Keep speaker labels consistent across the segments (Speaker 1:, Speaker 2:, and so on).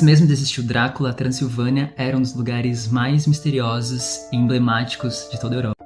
Speaker 1: Mesmo de existir o Drácula, a Transilvânia era um dos lugares mais misteriosos e emblemáticos de toda a Europa.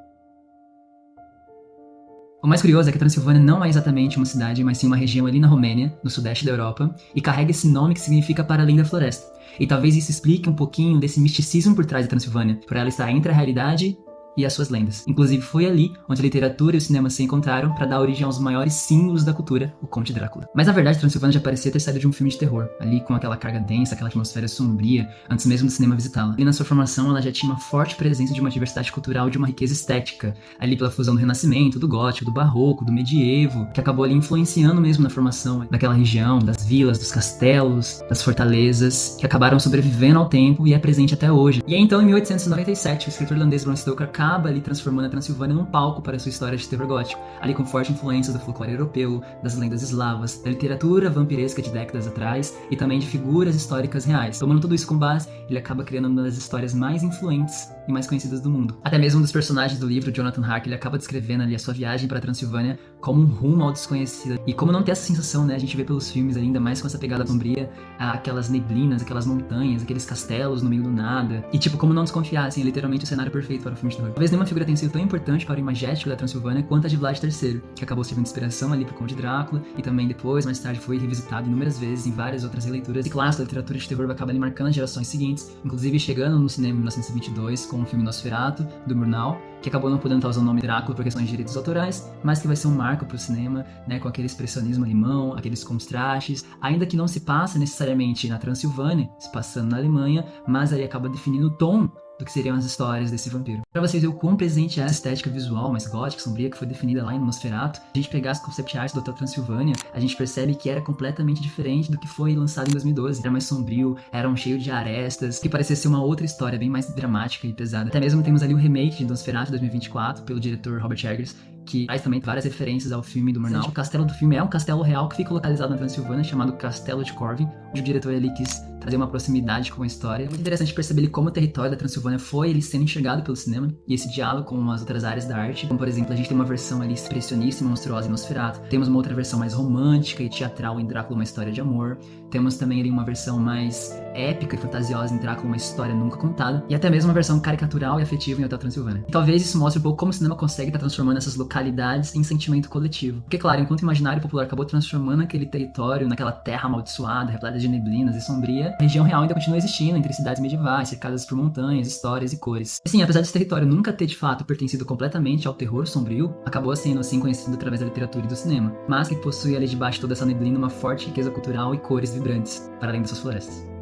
Speaker 1: O mais curioso é que a Transilvânia não é exatamente uma cidade, mas sim uma região ali na Romênia, no sudeste da Europa, e carrega esse nome que significa para além da floresta. E talvez isso explique um pouquinho desse misticismo por trás da Transilvânia, por ela estar entre a realidade e as suas lendas. Inclusive foi ali onde a literatura e o cinema se encontraram para dar origem aos maiores símbolos da cultura, o Conde Drácula. Mas na verdade, Transilvânia já parecia ter saído de um filme de terror, ali com aquela carga densa, aquela atmosfera sombria, antes mesmo do cinema visitá-la. E na sua formação, ela já tinha uma forte presença de uma diversidade cultural, de uma riqueza estética, ali pela fusão do Renascimento, do Gótico, do Barroco, do Medievo, que acabou ali influenciando mesmo na formação daquela região, das vilas, dos castelos, das fortalezas, que acabaram sobrevivendo ao tempo e é presente até hoje. E então, em 1897, o escritor irlandês Bram Stoker acaba ali transformando a Transilvânia num palco para sua história de terror gótico, ali com forte influência do folclore europeu, das lendas eslavas, da literatura vampiresca de décadas atrás e também de figuras históricas reais. Tomando tudo isso com base, ele acaba criando uma das histórias mais influentes e mais conhecidas do mundo. Até mesmo um dos personagens do livro, Jonathan Harker, ele acaba descrevendo ali a sua viagem para a Transilvânia como um rumo ao desconhecido. E como não ter essa sensação, né? A gente vê pelos filmes ainda mais com essa pegada sombria, aquelas neblinas, aquelas montanhas, aqueles castelos no meio do nada. E tipo, como não desconfiar, assim, é literalmente o cenário perfeito para o filme de terror. Talvez nenhuma figura tenha sido tão importante para o imagético da Transilvânia quanto a de Vlad III, que acabou servindo de inspiração ali pro Conde Drácula e também depois, mais tarde, foi revisitado inúmeras vezes em várias outras releituras. E clássico da literatura de terror vai acabar ali marcando as gerações seguintes, inclusive chegando no cinema em 1922 com o filme Nosferatu, do Murnau, que acabou não podendo usar o nome Drácula por questões de direitos autorais, mas que vai ser um marco pro cinema, né, com aquele expressionismo alemão, aqueles contrastes, ainda que não se passa necessariamente na Transilvânia, se passando na Alemanha, mas aí acaba definindo o tom do que seriam as histórias desse vampiro. Pra vocês verem o quão presente é essa estética visual mais gótica, sombria, que foi definida lá em Nosferatu, a gente pegar as concept arts do Hotel Transilvânia, a gente percebe que era completamente diferente do que foi lançado em 2012. Era mais sombrio, era um cheio de arestas, que parecia ser uma outra história, bem mais dramática e pesada. Até mesmo temos ali o remake de Nosferatu 2024, pelo diretor Robert Eggers, que faz também várias referências ao filme do Murnau. O castelo do filme é um castelo real que fica localizado na Transilvânia, chamado Castelo de Corvin, onde o diretor ali quis trazer uma proximidade com a história. É muito interessante perceber como o território da Transilvânia foi ele sendo enxergado pelo cinema, e esse diálogo com as outras áreas da arte, como por exemplo, a gente tem uma versão ali expressionista e monstruosa em Nosferatu, temos uma outra versão mais romântica e teatral em Drácula, uma história de amor, temos também ali uma versão mais épica e fantasiosa em Drácula, uma história nunca contada, e até mesmo uma versão caricatural e afetiva em Hotel Transilvânia. E talvez isso mostre um pouco como o cinema consegue estar transformando essas localidades em sentimento coletivo. Porque, claro, enquanto o imaginário popular acabou transformando aquele território naquela terra amaldiçoada, repleta de neblinas e sombria, a região real ainda continua existindo entre cidades medievais, cercadas por montanhas, histórias e cores. Assim, apesar desse território nunca ter de fato pertencido completamente ao terror sombrio, acabou sendo assim conhecido através da literatura e do cinema, mas que possui ali debaixo de toda essa neblina uma forte riqueza cultural e cores vibrantes, para além das suas florestas.